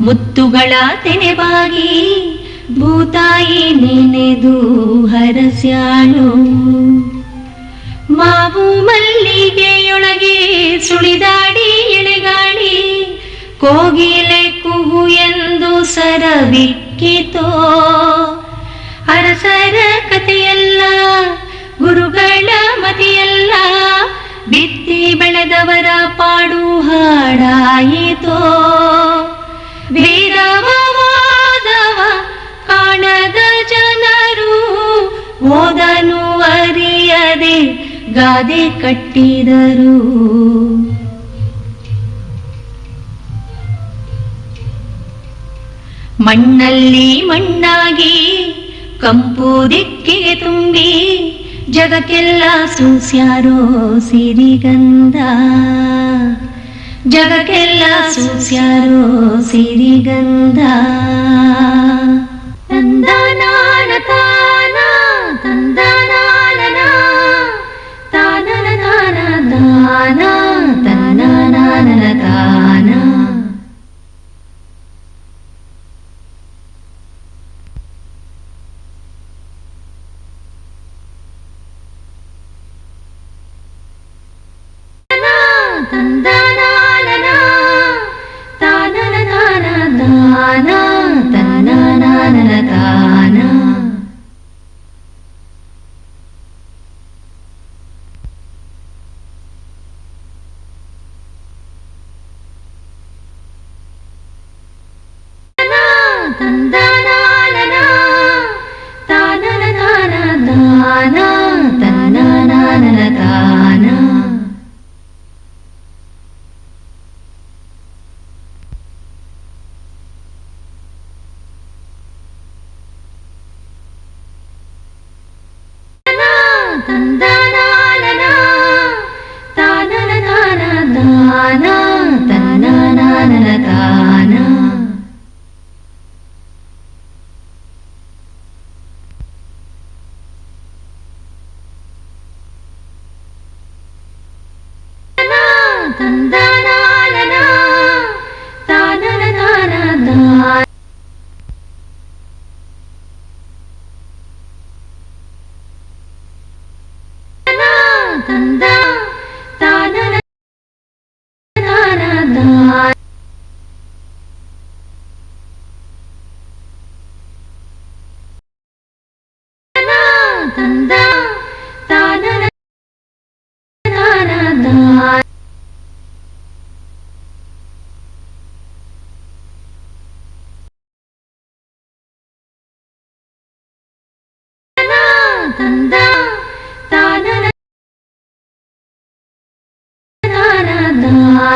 Speaker 1: ಮುತ್ತುಗಳ ತೆನೆಬಾಗಿ ಭೂತಾಯಿ ನೆನೆದು ಹರಸ್ಯಾಳು. ಮಾವು ಮಲ್ಲಿಗೆಯೊಳಗೆ ಸುಳಿದಾಡಿ ಎಳೆಗಾಳಿ ಕೋಗಿಲೆ ಕುಹು ಎಂದು ಸರವಿಕ್ಕಿತೋ. ಅರಸರ ಕಥೆಯಲ್ಲ, ಗುರುಗಳ ಮತಿಯಲ್ಲ, ಬಿತ್ತಿ ಬೆಳೆದವರ ಪಾಡು ಹಾಡಾಯಿತೋ. ವೇದವ ವಾದವ ಕಾಣದ ಜನರು ಓದನು ಅರಿಯದೆ ಗಾದೆ ಕಟ್ಟಿದರು. ಮಣ್ಣಲ್ಲಿ ಮಣ್ಣಾಗಿ ಕಂಪು ದಿಕ್ಕಿಗೆ ತುಂಬಿ ಜಗಕ್ಕೆಲ್ಲ ಸೂಸ್ಯಾರೋ ಸಿರಿಗಂಧ, ಜಗಕ್ಕೆಲ್ಲ ಸೂಸ್ಯಾರೋ ಸಿರಿಗಂಧ. ತಂದನಾನ ತಾನ ತಂದನಾನ ತಾನನ ತಾನ ತಾನ ತನ್ನನಾನ ತಾನ. ತಂದನಾನ ತಾನನ ತಾನ ತಾನ ತನ್ನನಾನ ತಾನ. ತಂದನಾನ ತಾನನ ತಾನ ತಾನ ತನ್ನನಾನ ತಾನ. ತಂದನಾನ ತಾನನ ತಾನ ತಾನ ತನ್ನನಾನ ತಾನ. ತಂದನಾನ ತಾನನ ತಾನ ತಾನ. ತಂದ ತಾನನ ತಾನ ತಾನ. ತಂದ ತಾನನ ತಾನ ತಾನ. ತಂದ ತಾನನ ತಾನ ತಾನ.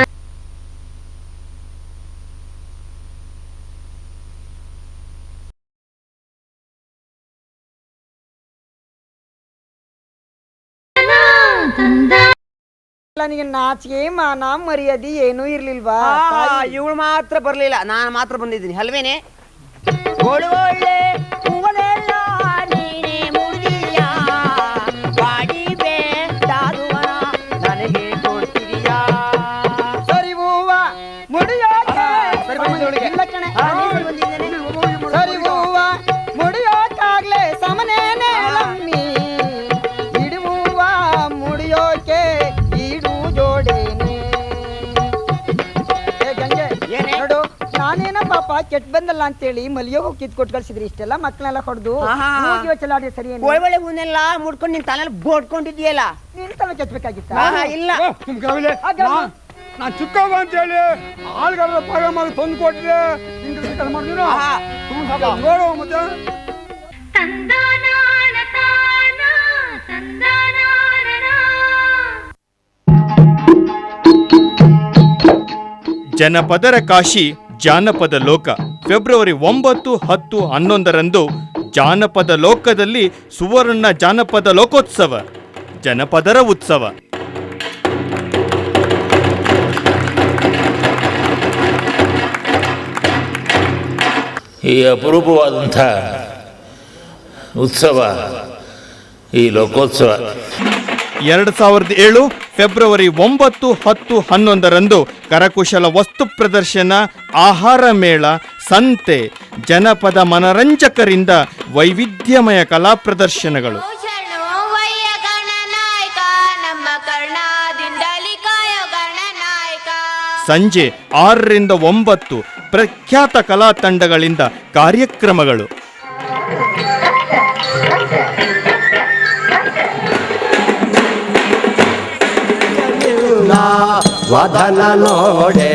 Speaker 1: ತಂದ
Speaker 2: ನನಗೆ ನಾಚಿಕೆ ಮಾನ ಮರ್ಯಾದೆ ಏನೂ ಇರ್ಲಿಲ್ವಾ?
Speaker 8: ಇವಳು ಮಾತ್ರ ಬರ್ಲಿಲ್ಲ, ನಾನು ಮಾತ್ರ ಬಂದಿದ್ದೀನಿ ಅಲ್ವೇನೆ. ಒಳ್ಳೆ ಹೂವನೆಲ್ಲ ನೀನೇ ಮುಡಿದೀಯ, ಬಾಡಿ ಬೇಡಾದುವನ ನನಗೆ ಕೊಡ್ತಿದೀಯಾ.
Speaker 2: ಸರಿ ಹೂವ ಮುಡಿಯೋಕೆ ಇಲ್ಲ ಕಣೆ. ಸರಿ ಹೂವ ಮುಡಿಯೋಕಾಗ್ಲೇ ಸಮನೇನೆ ಲಮ್ಮಿ, ಇಡುವ ಮುಡಿಯೋಕೆ ಈಡು ಜೋಡೇನೆ. ಏ ಗಂಗೆ ನೋಡು, ನಾನೇನ ಪಾಪ ಕೆಟ್ಟ ಬಂದಲ್ಲ ಅಂತೇಳಿ ಮಲಿಯೋಗ ಕಿತ್ ಕೊಟ್ಟು ಕಳ್ಸಿದ್ರಿ. ಇಷ್ಟೆಲ್ಲ ಮಕ್ಕಳೆಲ್ಲ ಹೊಡೆದು ಚಲಾಡಿ ಸರಿ ಏನು?
Speaker 8: ಒಳ್ಳೆ ಹೂನೆಲ್ಲ ಮುಡ್ಕೊಂಡು ನಿನ್ ತಲೆಯಲ್ಲಿ ಬೋಡ್ಕೊಂಡಿದ್ಯಲ್ಲ,
Speaker 2: ನಿನ್ ತಲೆ ಕೆಚ್ಚಬೇಕಾಗಿತ್ತ?
Speaker 8: ಇಲ್ಲ
Speaker 9: ನಾನು ಚಿಕ್ಕವ ಅಂತ ಹೇಳಿ ಆಳ್ಗಾರ ಪಾಗ ಮಾಡಿ ತಂದು ಕೊಟ್ಟಿದೆ. ನೋಡುವ ಮತ್ತೆ
Speaker 1: ತಂದನಾನ ತಾನ ತಂದನಾನ.
Speaker 10: ಜನಪದರ ಕಾಶಿ ಜಾನಪದ ಲೋಕ. ಫೆಬ್ರವರಿ 9, 10, 11ರಂದು ಜಾನಪದ ಲೋಕದಲ್ಲಿ ಸುವರ್ಣ ಜಾನಪದ ಲೋಕೋತ್ಸವ, ಜನಪದರ ಉತ್ಸವ.
Speaker 11: ಈ ಅಪರೂಪವಾದಂಥ ಉತ್ಸವ ಈ ಲೋಕೋತ್ಸವ
Speaker 10: 2007 ಫೆಬ್ರವರಿ 9, 10, 11ರಂದು ಕರಕುಶಲ ವಸ್ತು ಪ್ರದರ್ಶನ, ಆಹಾರ ಮೇಳ, ಸಂತೆ, ಜನಪದ ಮನರಂಜಕರಿಂದ ವೈವಿಧ್ಯಮಯ ಕಲಾ ಪ್ರದರ್ಶನಗಳು. ಸಂಜೆ 6ರಿಂದ 9 ಪ್ರಖ್ಯಾತ ಕಲಾ ತಂಡಗಳಿಂದ ಕಾರ್ಯಕ್ರಮಗಳು.
Speaker 12: ವದನ ನೋಡೆ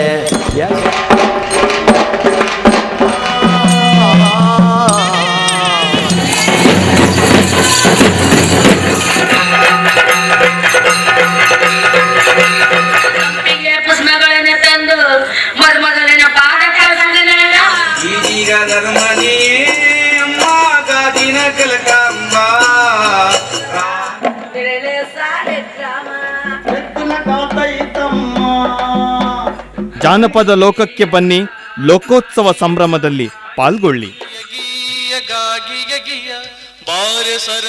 Speaker 1: ಪುಷ್ಪಗಳನ್ನ ತಂದು ಮೊದಲಿನ ಪಾಠ
Speaker 13: ಈಗ ಧರ್ಮನಿಯೇ ಅಮ್ಮ ಗಾದಿನ ಕಲಕಾಂಬ
Speaker 10: ಜಾನಪದ ಲೋಕಕ್ಕೆ ಬನ್ನಿ, ಲೋಕೋತ್ಸವ ಸಂಭ್ರಮದಲ್ಲಿ ಪಾಲ್ಗೊಳ್ಳಿ.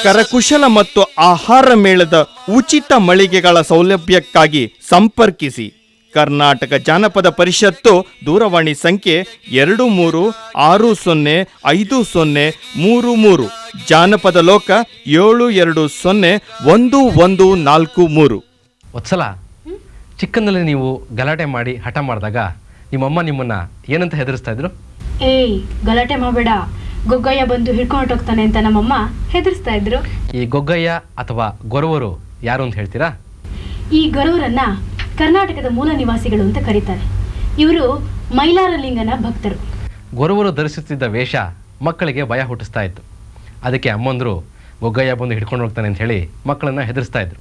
Speaker 10: ಕರಕುಶಲ ಮತ್ತು ಆಹಾರ ಮೇಳದ ಉಚಿತ ಮಳಿಗೆಗಳ ಸೌಲಭ್ಯಕ್ಕಾಗಿ ಸಂಪರ್ಕಿಸಿ. ಕರ್ನಾಟಕ ಜಾನಪದ ಪರಿಷತ್ತು ದೂರವಾಣಿ ಸಂಖ್ಯೆ 23605033. ಜಾನಪದ ಲೋಕ 72011143.
Speaker 5: ವತ್ಸಲ, ಚಿಕ್ಕಂದಲ್ಲಿ ನೀವು ಗಲಾಟೆ ಮಾಡಿ ಹಠ ಮಾಡಿದಾಗ ನಿಮ್ಮಮ್ಮ ನಿಮ್ಮನ್ನ ಏನಂತ ಹೆದರಿಸ್ತಾ ಇದ್ರು?
Speaker 4: ಏಯ್, ಗಲಾಟೆ ಮಾಡಬೇಡ, ಗೊಗ್ಗಯ್ಯ ಬಂದು ಹಿಡ್ಕೊಂಡು ಹೊಟ್ಟೋಗ್ತಾನೆ ಅಂತ ನಮ್ಮಮ್ಮ ಹೆದರ್ಸ್ತಾ ಇದ್ರು.
Speaker 5: ಈ ಗೊಗ್ಗಯ್ಯ ಅಥವಾ ಗೊರವರು ಯಾರು ಅಂತ ಹೇಳ್ತೀರಾ?
Speaker 4: ಈ ಗೊರವರನ್ನ ಕರ್ನಾಟಕದ ಮೂಲ ನಿವಾಸಿಗಳು ಅಂತ ಕರೀತಾರೆ. ಇವರು ಮೈಲಾರಲಿಂಗನ ಭಕ್ತರು.
Speaker 5: ಗೊರವರು ಧರಿಸುತ್ತಿದ್ದ ವೇಷ ಮಕ್ಕಳಿಗೆ ಭಯ ಹುಟ್ಟಿಸ್ತಾ ಇತ್ತು. ಅದಕ್ಕೆ ಅಮ್ಮಂದರು ಗೊಗ್ಗಯ್ಯ ಬಂದು ಹಿಡ್ಕೊಂಡು ಹೋಗ್ತಾನೆ ಅಂತ ಹೇಳಿ ಮಕ್ಕಳನ್ನ ಹೆದರಿಸ್ತಾ ಇದ್ರು.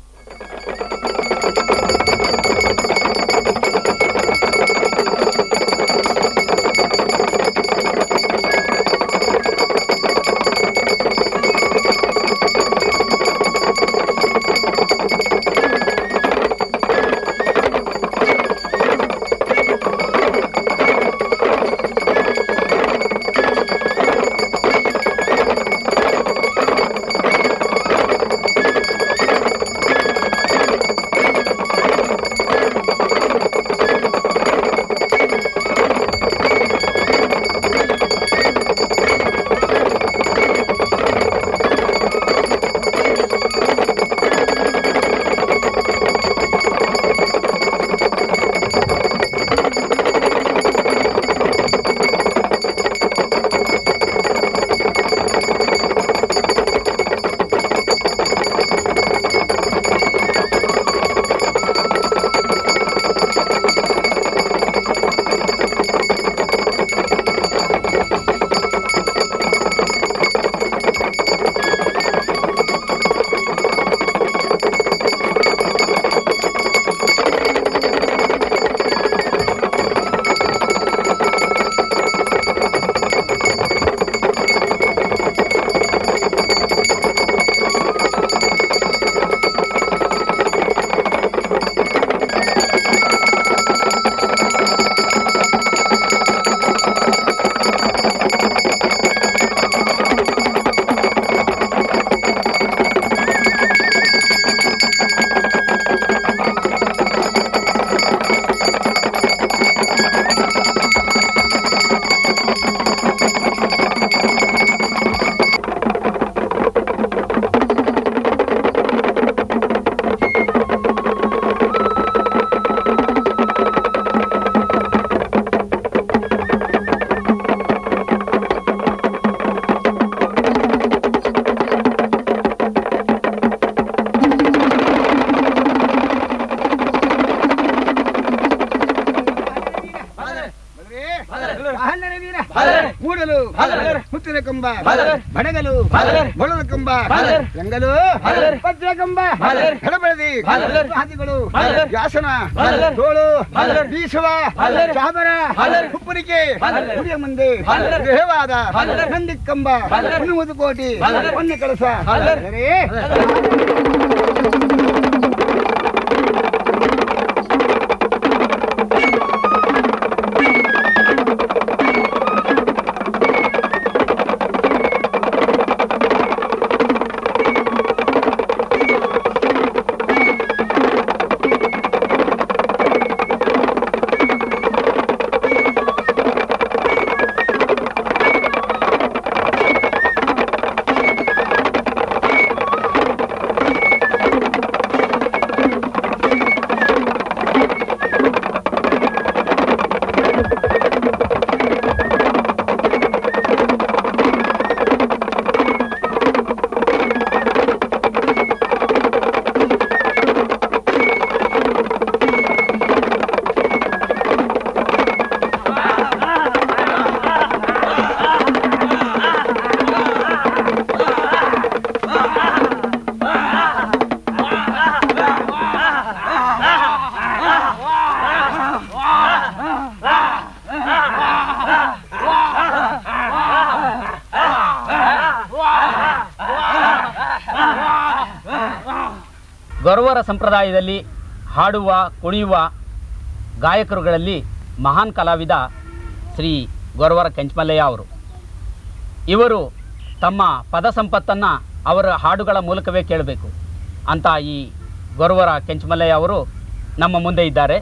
Speaker 9: ಮೂಡಲು ಮುತ್ತಿನ ಕಂಬ ಬಡಗಲು ಬಳುವ ಕಂಬ ರಂಗಲು ಪದ್ಯ ಕಂಬ ಎಡಬಳದಿ ಹಾದಿಗಳು ವ್ಯಾಸನ ತೋಳು ಬೀಸುವ ಚಾಮರ ಉಪ್ಪರಿಕೆ ಗುಡಿಯ ಮುಂದೆ ದೇಹವಾದ ನಂದಿ ಕಂಬ ಹುಣ್ಣುವುದು ಕೋಟಿ ಹೊನ್ನೆ ಕಳಸ
Speaker 7: ಗೊರವರ ಸಂಪ್ರದಾಯದಲ್ಲಿ ಹಾಡುವ ಕುಣಿಯುವ ಗಾಯಕರುಗಳಲ್ಲಿ ಮಹಾನ್ ಕಲಾವಿದ ಶ್ರೀ ಗೊರವರ ಕೆಂಚಮಲ್ಲಯ್ಯ ಅವರು. ಇವರು ತಮ್ಮ ಪದ ಸಂಪತ್ತನ್ನು ಅವರ ಹಾಡುಗಳ ಮೂಲಕವೇ ಕೇಳಬೇಕು ಅಂತ ಈ ಗೊರವರ ಕೆಂಚಮಲ್ಲಯ್ಯ ಅವರು ನಮ್ಮ ಮುಂದೆ ಇದ್ದಾರೆ.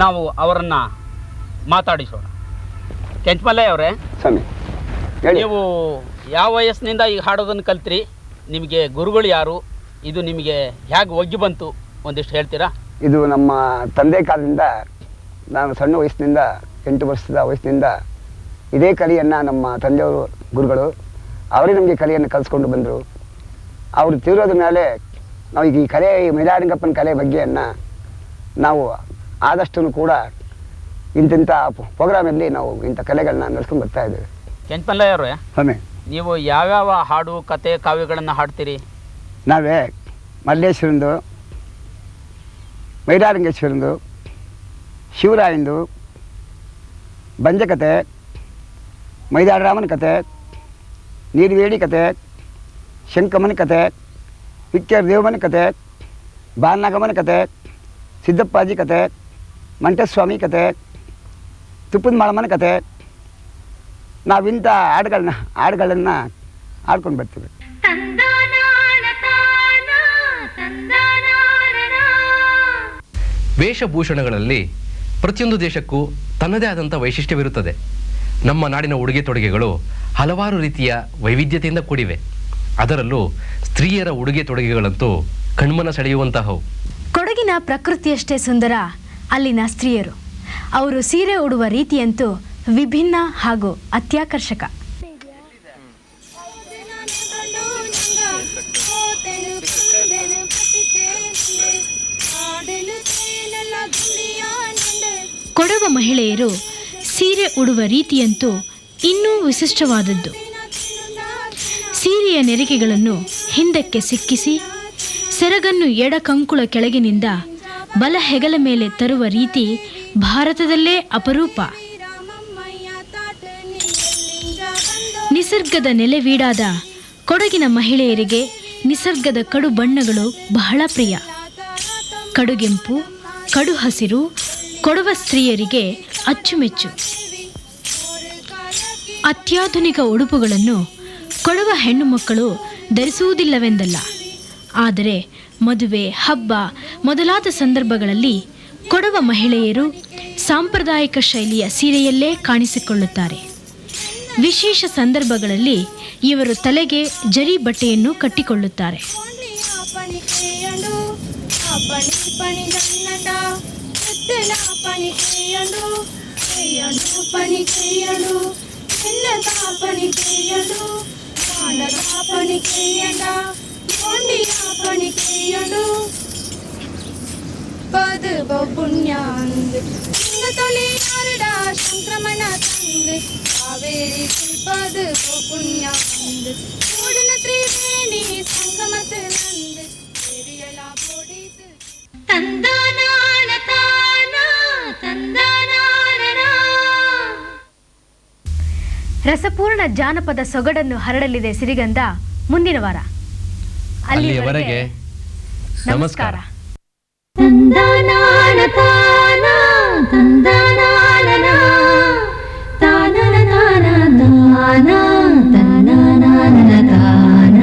Speaker 7: ನಾವು ಅವರನ್ನು ಮಾತಾಡಿಸೋಣ. ಕೆಂಚಮಲ್ಲಯ್ಯ ಅವರೇ, ನೀವು ಯಾವ ವಯಸ್ಸಿನಿಂದ ಈಗ ಹಾಡೋದನ್ನು ಕಲ್ತ್ರಿ? ನಿಮಗೆ ಗುರುಗಳು ಯಾರು? ಇದು ನಿಮಗೆ ಹೇಗೆ ಒಗ್ಗಿ ಬಂತು ಒಂದಿಷ್ಟು ಹೇಳ್ತೀರಾ?
Speaker 14: ಇದು ನಮ್ಮ ತಂದೆ ಕಾಲದಿಂದ, ನಾನು ಸಣ್ಣ ವಯಸ್ಸಿನಿಂದ 8 ವರ್ಷದ ವಯಸ್ಸಿನಿಂದ ಇದೇ ಕಲೆಯನ್ನು ನಮ್ಮ ತಂದೆಯವರು ಗುರುಗಳು ಅವರೇ ನಮಗೆ ಕಲೆಯನ್ನು ಕಲಿಸ್ಕೊಂಡು ಬಂದರು. ಅವರು ತೀರೋದ ಮೇಲೆ ನಾವು ಈಗ ಈ ಕಲೆ, ಈ ಮೈಲಾರಂಗಪ್ಪನ ಕಲೆ ಬಗ್ಗೆಯನ್ನು ನಾವು ಆದಷ್ಟು ಕೂಡ ಇಂತಿಂಥ ಪ್ರೋಗ್ರಾಮಲ್ಲಿ ನಾವು ಇಂಥ ಕಲೆಗಳನ್ನ ನಡೆಸ್ಕೊಂಡು ಬರ್ತಾ ಇದ್ದೇವೆ.
Speaker 7: ಕೆಂಚಮಲ್ಲಯ್ಯ ಅವರೇ,
Speaker 14: ಒಮ್ಮೆ
Speaker 7: ನೀವು ಯಾವ್ಯಾವ ಹಾಡು, ಕತೆ, ಕಾವ್ಯಗಳನ್ನು ಹಾಡ್ತೀರಿ?
Speaker 14: ನಾವೇ ಮಲ್ಲೇಶ್ವರಂದು, ಮೈಲಾರಂಗೇಶ್ವರಂದು, ಶಿವರಾಯಂದು, ಬಂಜಕತೆ, ಮೈದಾಳರಾಮನ ಕತೆ, ನೀರ್ವೇಡಿ ಕತೆ, ಶಂಕಮನ ಕತೆ, ವಿಕ್ಟರ್ ದೇವಮನ ಕತೆ, ಬಾಲನಾಗಮನ ಕತೆ, ಸಿದ್ದಪ್ಪಾಜಿ ಕತೆ, ಮಂಟಸ್ವಾಮಿ ಕತೆ, ತುಪ್ಪದ ಮಾಳಮ್ಮನ ಕತೆ, ನಾವಿಂಥ ಹಾಡುಗಳನ್ನು ಹಾಡ್ಕೊಂಡು ಬರ್ತೀವಿ.
Speaker 5: ವೇಷಭೂಷಣಗಳಲ್ಲಿ ಪ್ರತಿಯೊಂದು ದೇಶಕ್ಕೂ ತನ್ನದೇ ಆದಂಥ ವೈಶಿಷ್ಟ್ಯವಿರುತ್ತದೆ. ನಮ್ಮ ನಾಡಿನ ಉಡುಗೆ ತೊಡುಗೆಗಳು ಹಲವಾರು ರೀತಿಯ ವೈವಿಧ್ಯತೆಯಿಂದ ಕೂಡಿವೆ. ಅದರಲ್ಲೂ ಸ್ತ್ರೀಯರ ಉಡುಗೆ ತೊಡುಗೆಗಳಂತೂ ಕಣ್ಮನ ಸೆಳೆಯುವಂತಹವು.
Speaker 4: ಕೊಡಗಿನ ಪ್ರಕೃತಿಯಷ್ಟೇ ಸುಂದರ ಅಲ್ಲಿನ ಸ್ತ್ರೀಯರು. ಅವರು ಸೀರೆ ಉಡುವ ರೀತಿಯಂತೂ ವಿಭಿನ್ನ ಹಾಗೂ ಅತ್ಯಾಕರ್ಷಕ. ಕೊಡವ ಮಹಿಳೆಯರು ಸೀರೆ ಉಡುವ ರೀತಿಯಂತೂ ಇನ್ನೂ ವಿಶಿಷ್ಟವಾದದ್ದು. ಸೀರೆಯ ನೆರಿಗೆಗಳನ್ನು ಹಿಂದಕ್ಕೆ ಸಿಕ್ಕಿಸಿ ಸೆರಗನ್ನು ಎಡ ಕಂಕುಳ ಕೆಳಗಿನಿಂದ ಬಲ ಹೆಗಲ ಮೇಲೆ ತರುವ ರೀತಿ ಭಾರತದಲ್ಲೇ ಅಪರೂಪ. ನಿಸರ್ಗದ ನೆಲೆವೀಡಾದ ಕೊಡಗಿನ ಮಹಿಳೆಯರಿಗೆ ನಿಸರ್ಗದ ಕಡು ಬಣ್ಣಗಳು ಬಹಳ ಪ್ರಿಯ. ಕಡುಗೆಂಪು, ಕಡು ಹಸಿರು ಕೊಡವ ಸ್ತ್ರೀಯರಿಗೆ ಅಚ್ಚುಮೆಚ್ಚು. ಅತ್ಯಾಧುನಿಕ ಉಡುಪುಗಳನ್ನು ಕೊಡವ ಹೆಣ್ಣು ಮಕ್ಕಳು ಧರಿಸುವುದಿಲ್ಲವೆಂದಲ್ಲ. ಆದರೆ ಮದುವೆ, ಹಬ್ಬ ಮೊದಲಾದ ಸಂದರ್ಭಗಳಲ್ಲಿ ಕೊಡವ ಮಹಿಳೆಯರು ಸಾಂಪ್ರದಾಯಿಕ ಶೈಲಿಯ ಸೀರೆಯಲ್ಲೇ ಕಾಣಿಸಿಕೊಳ್ಳುತ್ತಾರೆ. ವಿಶೇಷ ಸಂದರ್ಭಗಳಲ್ಲಿ ಇವರು ತಲೆಗೆ ಜರಿ ಬಟ್ಟೆಯನ್ನು ಕಟ್ಟಿಕೊಳ್ಳುತ್ತಾರೆ.
Speaker 1: ಸಂಕ್ರಮಣ ತಂದು ಕಾವೇರಿ ಪದ ಪುಣ್ಯ ಬಂದು ಕೂಡಲ ತ್ರಿವೇಣಿ ಸಂಗಮತನಂದು ದೇವಿಯಲ ಬೋಡಿತು ತಂದಾನಾನ ತಾನ ತಂದಾನಾನ.
Speaker 4: ರಸಪೂರ್ಣ ಜಾನಪದ ಸೊಗಡನ್ನು ಹರಡಲಿದೆ ಸಿರಿಗಂಧ ಮುಂದಿನ ವಾರ.
Speaker 5: ಅಲ್ಲಿಯವರೆಗೆ ನಮಸ್ಕಾರ.
Speaker 1: ತಂದಾನಾನ ತಾನ ತಂದಾನಾನ ತಾನನ ತಾನ ತಾನ ತಾನನಾನ ತಾನ.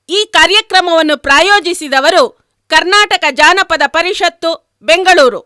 Speaker 15: ಈ ಕಾರ್ಯಕ್ರಮವನ್ನು ಪ್ರಾಯೋಜಿಸಿದವರು ಕರ್ನಾಟಕ ಜಾನಪದ ಪರಿಷತ್ತು, ಬೆಂಗಳೂರು.